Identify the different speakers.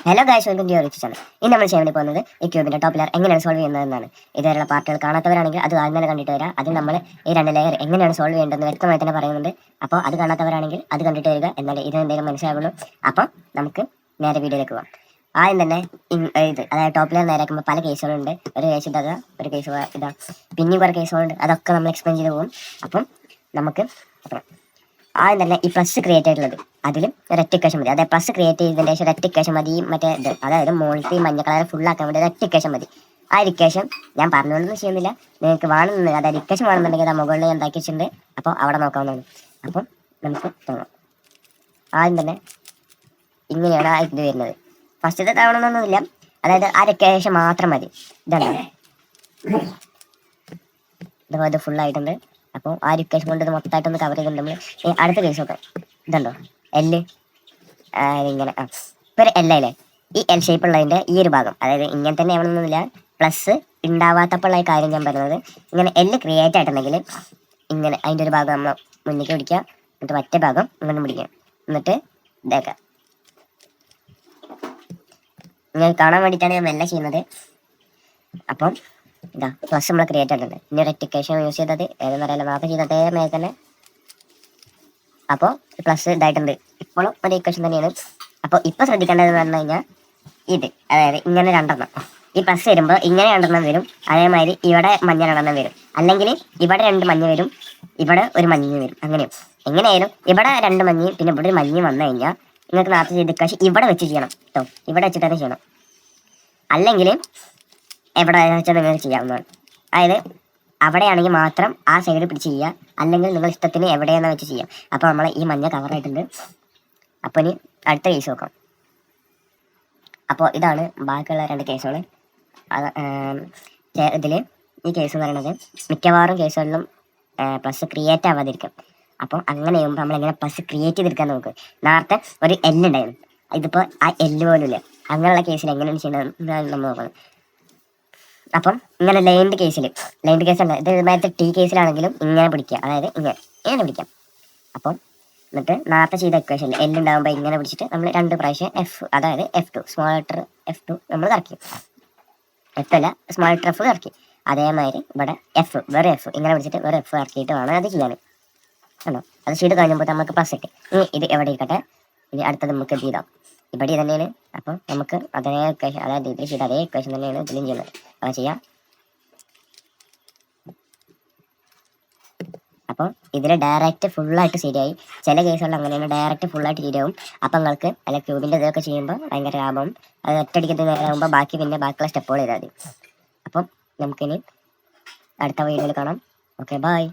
Speaker 1: Hello guys, welcome to your channel. ഇന്ന് നമ്മൾ ചെയ്യാൻ വേണ്ടി പോകുന്നത് ഈ ക്യൂബിന്റെ ടോപ്പ് ലെയർ എങ്ങനെയാണ് സോൾവ് ചെയ്യുന്നതെന്നാണ്. ഇതുവരെയുള്ള പാർട്ടുകൾ കാണാത്തവരാണെങ്കിൽ അത് ആദ്യം തന്നെ കണ്ടിട്ട് വരിക. അതിൽ നമ്മൾ ഈ രണ്ട് ലെയർ എങ്ങനെയാണ് സോൾവ് ചെയ്യേണ്ടതെന്ന് വ്യക്തമായി തന്നെ പറയുന്നുണ്ട്. അപ്പോൾ അത് കാണാത്തവരാണെങ്കിൽ അത് കണ്ടിട്ട് വരിക, എന്നാലേ ഇത് എന്തെങ്കിലും മനസ്സിലാവുള്ളൂ. അപ്പോൾ നമുക്ക് നേരെ വീഡിയോയിലേക്ക് പോകാം. ആദ്യം തന്നെ ഇത് അതായത് ടോപ്പ് ലെയർ നേരാക്കുമ്പോൾ പല കേസുകളുണ്ട്. ഒരു കേസ് ഇതാ, ഒരു കേസ് ഇതാ, പിന്നെയും കുറേ കേസുകളുണ്ട്. അതൊക്കെ നമ്മൾ എക്സ്പ്ലെയിൻ ചെയ്ത് പോകും. അപ്പം നമുക്ക് ആദ്യം തന്നെ ഈ പ്ലസ് ക്രിയേറ്റ് ആയിട്ടുള്ളത് അതിലും ഒരൊറ്റ ഇക്വേഷൻ മതി. അതായത് പ്ലസ് ക്രിയേറ്റ് ചെയ്തതിന് ശേഷം ഒരൊറ്റ ഇക്വേഷൻ മതി. മറ്റേ ഇത് അതായത് മുകളിലത്തെ ഈ മഞ്ഞ കളർ ഫുൾ ആക്കാൻ വേണ്ടി ഒരൊറ്റ ഇക്വേഷൻ മതി. ആ ഒരു ഇക്വേഷൻ ഞാൻ പറഞ്ഞുകൊണ്ടൊന്നും ചെയ്യുന്നില്ല, നിങ്ങൾക്ക് വേണമെന്ന് അതായത് ഇക്വേഷൻ വേണമെന്നുണ്ടെങ്കിൽ അത് മുകളിൽ ഞാൻ ഉണ്ടാക്കി വെച്ചിട്ടുണ്ട്. അപ്പോൾ അവിടെ നോക്കാവുന്നതാണ്. അപ്പം നമുക്ക് തോന്നാം. ആദ്യം തന്നെ ഇങ്ങനെയാണ് ആ ഇത് വരുന്നത്. ഫസ്റ്റത്തെ തവണ അതായത് ആ ഇക്വേഷൻ മാത്രം മതി. ഇതാണ് ഇതുപോലെ ഇത് ഫുള്ളായിട്ടുണ്ട്. അപ്പോൾ ആ ഒരു ഇക്വേഷൻ കൊണ്ട് ഇത് മൊത്തമായിട്ടൊന്ന് കവർ ചെയ്തിട്ടുണ്ട്. നമ്മൾ അടുത്ത കേസ് നോക്കാം. ഇതുണ്ടോ എല്ല് ഇങ്ങനെ ഇപ്പോൾ ഒരു എല്ലല്ലേ, ഈ എൽ ഷേപ്പ് ഉള്ളതിൻ്റെ ഈ ഒരു ഭാഗം അതായത് ഇങ്ങനെ തന്നെ ആവണമെന്നില്ല. പ്ലസ് ഉണ്ടാവാത്തപ്പോഴുള്ള കാര്യം ഞാൻ പറയുന്നത്, ഇങ്ങനെ എല്ല് ക്രിയേറ്റ് ആയിട്ടുണ്ടെങ്കിൽ ഇങ്ങനെ അതിൻ്റെ ഒരു ഭാഗം നമ്മൾ മുന്നിലേക്ക് പിടിക്കുക, എന്നിട്ട് മറ്റേ ഭാഗം ഇങ്ങനെ പിടിക്കുക, എന്നിട്ട് ഇതാക്കാം. ഇങ്ങനെ കാണാൻ വേണ്ടിയിട്ടാണ് ഞാൻ മെല്ലെ ചെയ്യുന്നത്. അപ്പം ഇതാ പ്ലസ് നമ്മൾ ക്രിയേറ്റ് ആയിട്ടുണ്ട്. ഇനി ഒരു എറ്റിക്കേഷൻ യൂസ് ചെയ്തത് ഏതെന്ന് അറിയില്ല, മാർക്ക് ചെയ്ത അതേ മേലെ തന്നെ. അപ്പോൾ പ്ലസ് ഇതായിട്ടുണ്ട്. ഇപ്പോഴും ഒരു ഇക്വേഷൻ തന്നെയാണ്. അപ്പോൾ ഇപ്പോൾ ശ്രദ്ധിക്കേണ്ടതെന്ന് പറഞ്ഞു കഴിഞ്ഞാൽ ഇത് അതായത് ഇങ്ങനെ രണ്ടെണ്ണം ഈ പ്ലസ് വരുമ്പോൾ ഇങ്ങനെ രണ്ടെണ്ണം വരും. അതേമാതിരി ഇവിടെ മഞ്ഞ രണ്ടെണ്ണം വരും. അല്ലെങ്കിൽ ഇവിടെ രണ്ട് മഞ്ഞ വരും, ഇവിടെ ഒരു മഞ്ഞ വരും. അങ്ങനെയും എങ്ങനെയായാലും ഇവിടെ രണ്ട് മഞ്ഞയും പിന്നെ ഇവിടെ ഒരു മഞ്ഞയും വന്നു കഴിഞ്ഞാൽ നിങ്ങൾക്ക് നേരത്തെ ചെയ്ത ഇക്വേഷൻ ഇവിടെ വെച്ച് ചെയ്യണം കേട്ടോ. ഇവിടെ വെച്ചിട്ട് തന്നെ ചെയ്യണം. അല്ലെങ്കിൽ എവിടെ വെച്ചാൽ നിങ്ങൾക്ക് ചെയ്യാവുന്നതാണ്. അതായത് അവിടെയാണെങ്കിൽ മാത്രം ആ സൈഡ് പിടിച്ച് ചെയ്യുക, അല്ലെങ്കിൽ നിങ്ങൾ ഇഷ്ടത്തിന് എവിടെയാണെന്ന് വെച്ച് ചെയ്യാം. അപ്പോൾ നമ്മൾ ഈ മഞ്ഞ കവറായിട്ടുണ്ട്. അപ്പോൾ ഇനി അടുത്ത കേസ് നോക്കാം. അപ്പോൾ ഇതാണ് ബാക്കിയുള്ള രണ്ട് കേസുകൾ. ഇതിൽ ഈ കേസ് എന്ന് പറയുന്നത് മിക്കവാറും കേസുകളിലും പ്ലസ് ക്രിയേറ്റ് ആവാതിരിക്കും. അപ്പോൾ അങ്ങനെ ചെയ്യുമ്പോൾ നമ്മളെങ്ങനെ പ്ലസ് ക്രിയേറ്റ് ചെയ്തെടുക്കാൻ നോക്ക്. നേരത്തെ ഒരു എല്ലുണ്ടായിരുന്നു, ഇതിപ്പോൾ ആ എല്ല് പോലും ഇല്ല. അങ്ങനെയുള്ള കേസിൽ എങ്ങനെയാണ് ചെയ്യുന്നത് നമ്മൾ നോക്കുന്നത്. അപ്പം ഇങ്ങനെ ലൈൻഡ് കേസ് അല്ല, ഇത് നേരത്തെ ടി കേസിലാണെങ്കിലും ഇങ്ങനെ പിടിക്കുക, അതായത് ഇങ്ങനെ പിടിക്കാം. അപ്പം എന്നിട്ട് നേരത്തെ ചെയ്ത ഇക്വേഷൻ എല്ലുണ്ടാകുമ്പോൾ ഇങ്ങനെ പിടിച്ചിട്ട് നമ്മൾ രണ്ട് പ്രാവശ്യം അതായത് F2 സ്മോൾ ലെറ്റർ F2 നമ്മൾ കറക്കി, F അല്ല സ്മോൾ ലെറ്റർ F കറക്കി. അതേമാതിരി ഇവിടെ വേറെ F ഇങ്ങനെ പിടിച്ചിട്ട് വേറെ F ഇറക്കിയിട്ട് വേണം അത് ചെയ്യാൻ. കണ്ടോ, അത് ചെയ്ത് കഴിഞ്ഞപ്പോൾ നമുക്ക് പ്ലസ് ഇട്ട്. ഇനി ഇത് എവിടെ ഇരിക്കട്ടെ, ഇനി അടുത്തത് നമുക്ക് എന്ത് ചെയ്താം, ഇവിടെ തന്നെയാണ്. അപ്പം നമുക്ക് അതേ ഇക്വേഷൻ അതായത് ഇതിൽ ചെയ്ത അതേ ഇക്വേഷൻ തന്നെയാണ് ഇതിലും ചെയ്യുന്നത്. അത് ചെയ്യാം. അപ്പോൾ ഇതിൽ ഡയറക്റ്റ് ഫുള്ളായിട്ട് ശരിയായി. ചില കേസുകളിൽ അങ്ങനെയാണ്, ഡയറക്റ്റ് ഫുള്ളായിട്ട് ശരിയാവും. അപ്പം നിങ്ങൾക്ക് അല്ല ക്യൂബിൻ്റെ ഇതൊക്കെ ചെയ്യുമ്പോൾ ഭയങ്കര ലാഭം. അത് ഒറ്റയടിക്ക് നേരമാകുമ്പോൾ ബാക്കിയുള്ള സ്റ്റെപ്പുകൾ ചെയ്താൽ മതി. അപ്പം നമുക്കിനി അടുത്ത വീഡിയോയിൽ കാണാം. Okay, by.